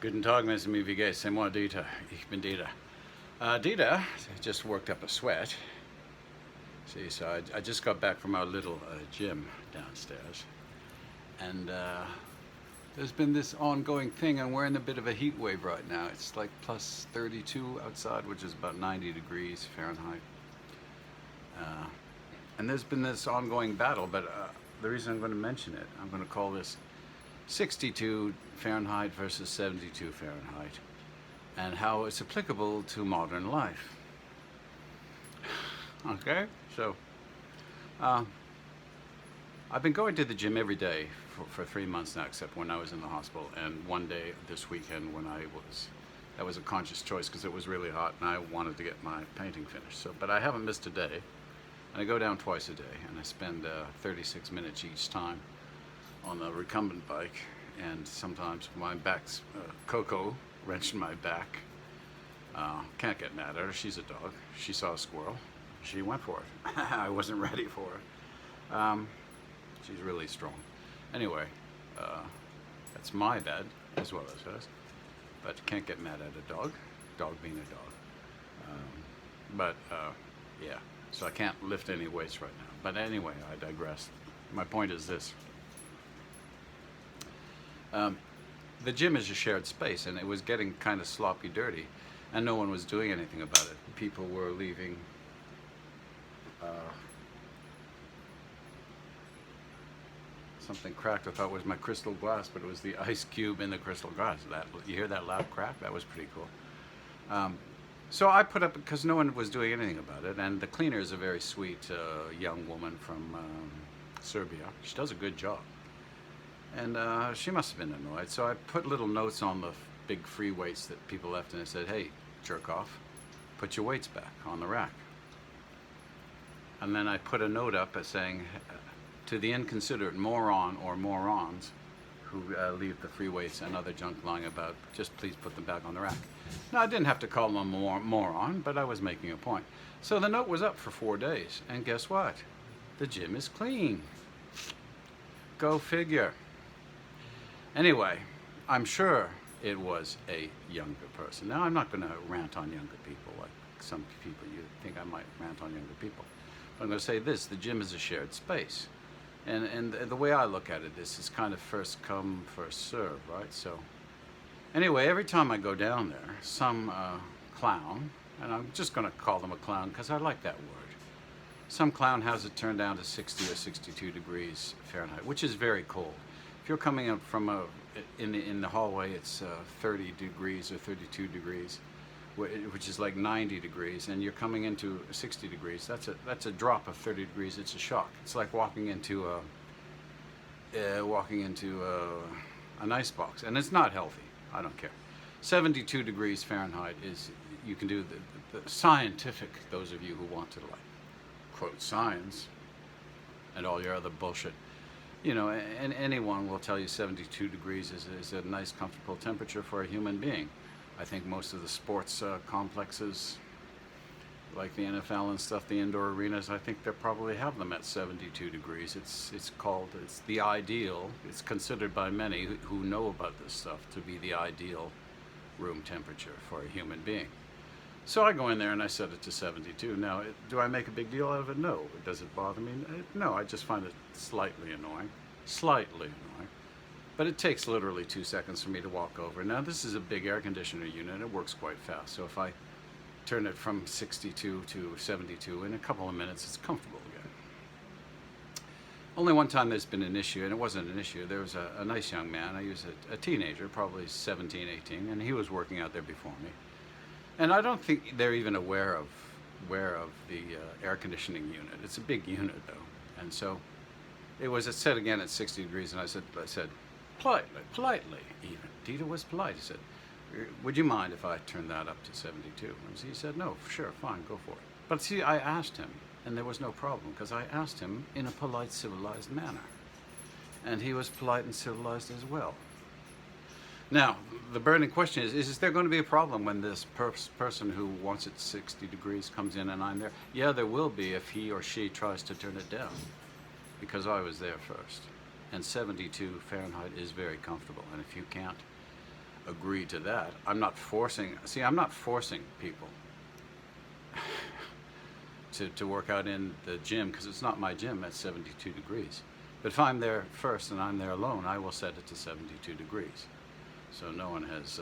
Guten Tag, Mr. Mivige. C'est moi, Dieter. Ich bin Dieter. Dieter just worked up a sweat. See, so I just got back from our little gym downstairs. And there's been this ongoing thing, and we're in a bit of a heat wave right now. It's like plus 32 outside, which is about 90 degrees Fahrenheit. And there's been this ongoing battle, but the reason I'm going to mention it, I'm going to call this 62 Fahrenheit versus 72 Fahrenheit, and how it's applicable to modern life. Okay, so I've been going to the gym every day for 3 months now, except when I was in the hospital, and one day this weekend when that was a conscious choice because it was really hot and I wanted to get my painting finished. So, but I haven't missed a day, and I go down twice a day, and I spend 36 minutes each time on the recumbent bike, and sometimes my back's Coco wrenched my back. Can't get mad at her. She's a dog. She saw a squirrel. She went for it. I wasn't ready for it. She's really strong. Anyway, that's my bad as well as hers. But can't get mad at a dog. Dog being a dog. Yeah. So I can't lift any weights right now. But anyway, I digress. My point is this. The gym is a shared space, and it was getting kind of sloppy dirty, and no one was doing anything about it. People were leaving something cracked. I thought it was my crystal glass, but it was the ice cube in the crystal glass. You hear that loud crack? That was pretty cool. So I put up, because no one was doing anything about it, and the cleaner is a very sweet young woman from Serbia. She does a good job. And she must have been annoyed. So I put little notes on the big free weights that people left, and I said, hey, jerk off, put your weights back on the rack. And then I put a note up saying, to the inconsiderate moron or morons who leave the free weights and other junk lying about, just please put them back on the rack. Now, I didn't have to call them a moron, but I was making a point. So the note was up for 4 days, and guess what? The gym is clean. Go figure. Anyway, I'm sure it was a younger person. Now, I'm not going to rant on younger people like some people. You think I might rant on younger people. But I'm going to say this, the gym is a shared space. And the way I look at it, this is kind of first come, first serve, right? So anyway, every time I go down there, some clown, and I'm just going to call them a clown because I like that word. Some clown has it turned down to 60 or 62 degrees Fahrenheit, which is very cold. If you're coming up from in the hallway, it's 30 degrees or 32 degrees, which is like 90 degrees, and you're coming into 60 degrees. That's a drop of 30 degrees. It's a shock. It's like walking into an ice box, and it's not healthy. I don't care. 72 degrees Fahrenheit is, you can do the scientific. Those of you who want to like quote science and all your other bullshit. You know, and anyone will tell you 72 degrees is a nice, comfortable temperature for a human being. I think most of the sports complexes, like the NFL and stuff, the indoor arenas, I think they probably have them at 72 degrees. It's the ideal. It's considered by many who know about this stuff to be the ideal room temperature for a human being. So I go in there and I set it to 72. Now, do I make a big deal out of it? No. Does it bother me? No, I just find it slightly annoying. Slightly annoying. But it takes literally 2 seconds for me to walk over. Now, this is a big air conditioner unit. It works quite fast. So if I turn it from 62 to 72, in a couple of minutes, it's comfortable again. Only one time there's been an issue, and it wasn't an issue. There was a nice young man. I was a teenager, probably 17, 18, and he was working out there before me. And I don't think they're even aware of the air conditioning unit. It's a big unit, though. And so it set again at 60 degrees, and I said, politely even. Dieter was polite. He said, would you mind if I turned that up to 72? And he said, no, sure, fine, go for it. But see, I asked him, and there was no problem, because I asked him in a polite, civilized manner. And he was polite and civilized as well. Now, the burning question is there going to be a problem when this person who wants it 60 degrees comes in and I'm there? Yeah, there will be if he or she tries to turn it down, because I was there first. And 72 Fahrenheit is very comfortable, and if you can't agree to that. I'm not forcing. See, I'm not forcing people to work out in the gym because it's not my gym at 72 degrees. But if I'm there first and I'm there alone, I will set it to 72 degrees. So no one has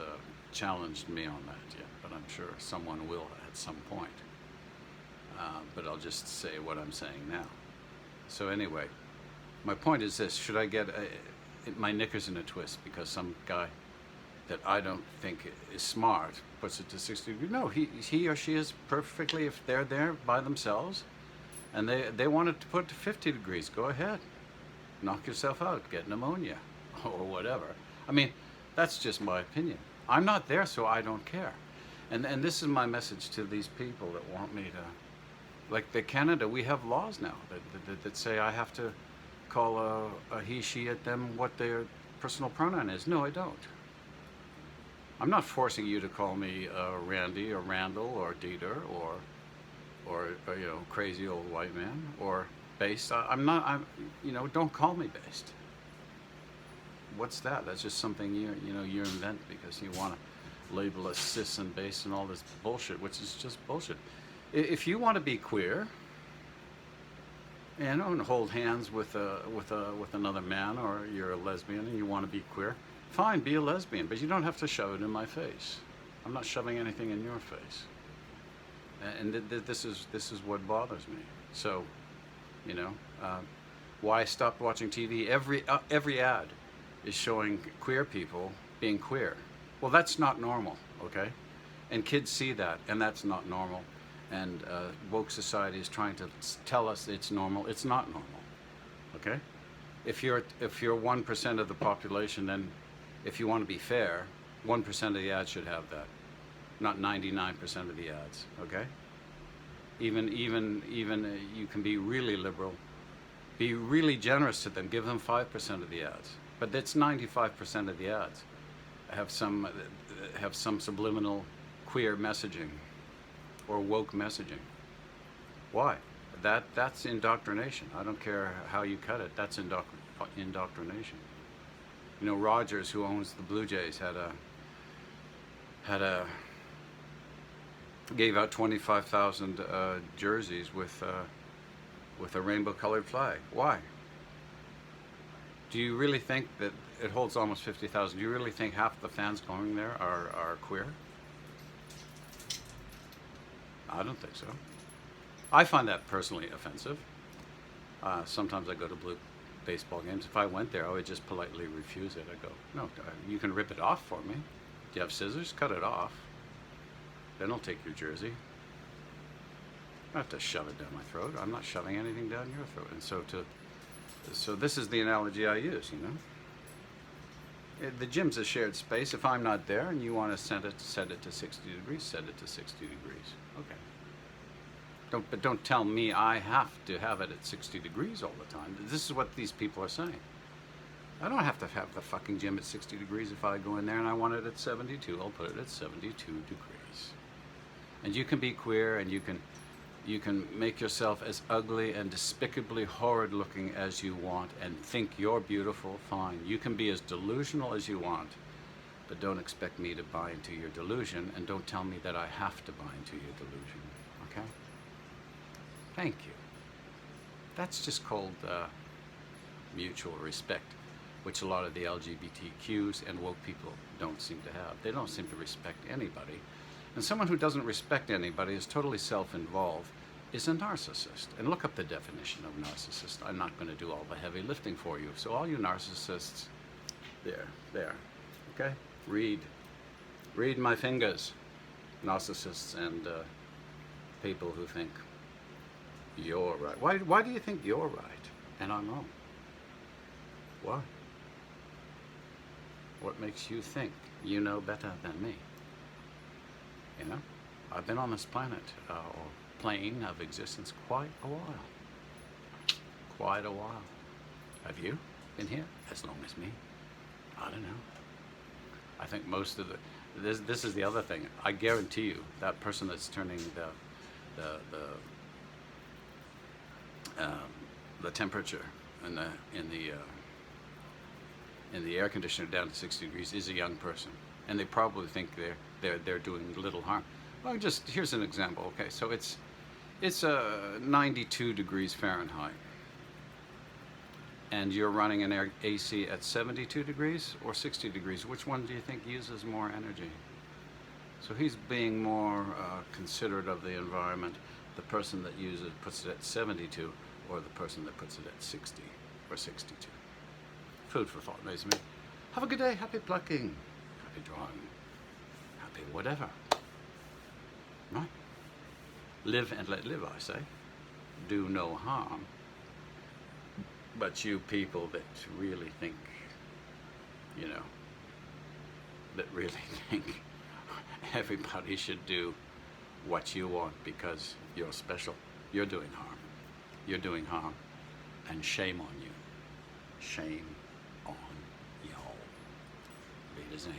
challenged me on that yet, but I'm sure someone will at some point. But I'll just say what I'm saying now. So anyway, my point is this: should I get my knickers in a twist because some guy that I don't think is smart puts it to 60 degrees? No, he or she is perfectly, if they're there by themselves and they want it to put it to 50 degrees, go ahead. Knock yourself out, get pneumonia or whatever. I mean, that's just my opinion. I'm not there, so I don't care. And this is my message to these people that want me to, like the Canada, we have laws now that say I have to call a he, she at them what their personal pronoun is. No, I don't. I'm not forcing you to call me Randy or Randall or Dieter or you know, crazy old white man or based. I'm don't call me based. What's that? That's just something you invent because you want to label us cis and based and all this bullshit, which is just bullshit. If you want to be queer, and hold hands with another man, or you're a lesbian and you want to be queer, fine, be a lesbian, but you don't have to shove it in my face. I'm not shoving anything in your face. And this is what bothers me. So, why I stopped watching TV? Every ad is showing queer people being queer. Well, that's not normal, okay? And kids see that, and that's not normal. And woke society is trying to tell us it's normal. It's not normal, okay? If you're 1% of the population, then if you want to be fair, 1% of the ads should have that, not 99% of the ads, okay? Even you can be really liberal, be really generous to them, give them 5% of the ads, but that's 95% of the ads have some subliminal queer messaging or woke messaging. Why? That's indoctrination. I don't care how you cut it. That's indoctrination. Rogers, who owns the Blue Jays, gave out 25,000 jerseys with a rainbow-colored flag. Why? Do you really think that it holds almost 50,000? Do you really think half the fans going there are queer? I don't think so. I find that personally offensive. Sometimes I go to blue baseball games. If I went there, I would just politely refuse it. I'd go, no, you can rip it off for me. Do you have scissors? Cut it off. Then I'll take your jersey. I don't have to shove it down my throat. I'm not shoving anything down your throat. And so this is the analogy I use, The gym's a shared space. If I'm not there and you want to set it to 60 degrees, set it to 60 degrees. Okay. But don't tell me I have to have it at 60 degrees all the time. This is what these people are saying. I don't have to have the fucking gym at 60 degrees. If I go in there and I want it at 72, I'll put it at 72 degrees. And you can be queer, and you can make yourself as ugly and despicably horrid looking as you want and think you're beautiful, fine. You can be as delusional as you want, but don't expect me to buy into your delusion, and don't tell me that I have to buy into your delusion, okay? Thank you. That's just called mutual respect, which a lot of the LGBTQs and woke people don't seem to have. They don't seem to respect anybody. And someone who doesn't respect anybody, is totally self-involved, is a narcissist. And look up the definition of narcissist. I'm not going to do all the heavy lifting for you. So all you narcissists, there, okay? Read my fingers. Narcissists and people who think you're right. Why do you think you're right and I'm wrong? Why? What makes you think you know better than me? I've been on this planet or plane of existence quite a while. Quite a while. Have you been here as long as me? I don't know. I think most of this is the other thing. I guarantee you that person that's turning the temperature in the air conditioner down to 60 degrees is a young person. and they probably think they're doing little harm. Well, just here's an example. Okay, so it's 92 degrees Fahrenheit, and you're running an AC at 72 degrees or 60 degrees. Which one do you think uses more energy? So he's being more considerate of the environment, the person that puts it at 72, or the person that puts it at 60 or 62. Food for thought, Mason. Have a good day. Happy plucking. Happy drawing. Happy whatever. Right? Live and let live, I say. Do no harm. But you people that really think, that really think everybody should do what you want because you're special, you're doing harm. You're doing harm. And shame on you. Shame on y'all. Wiedersehen.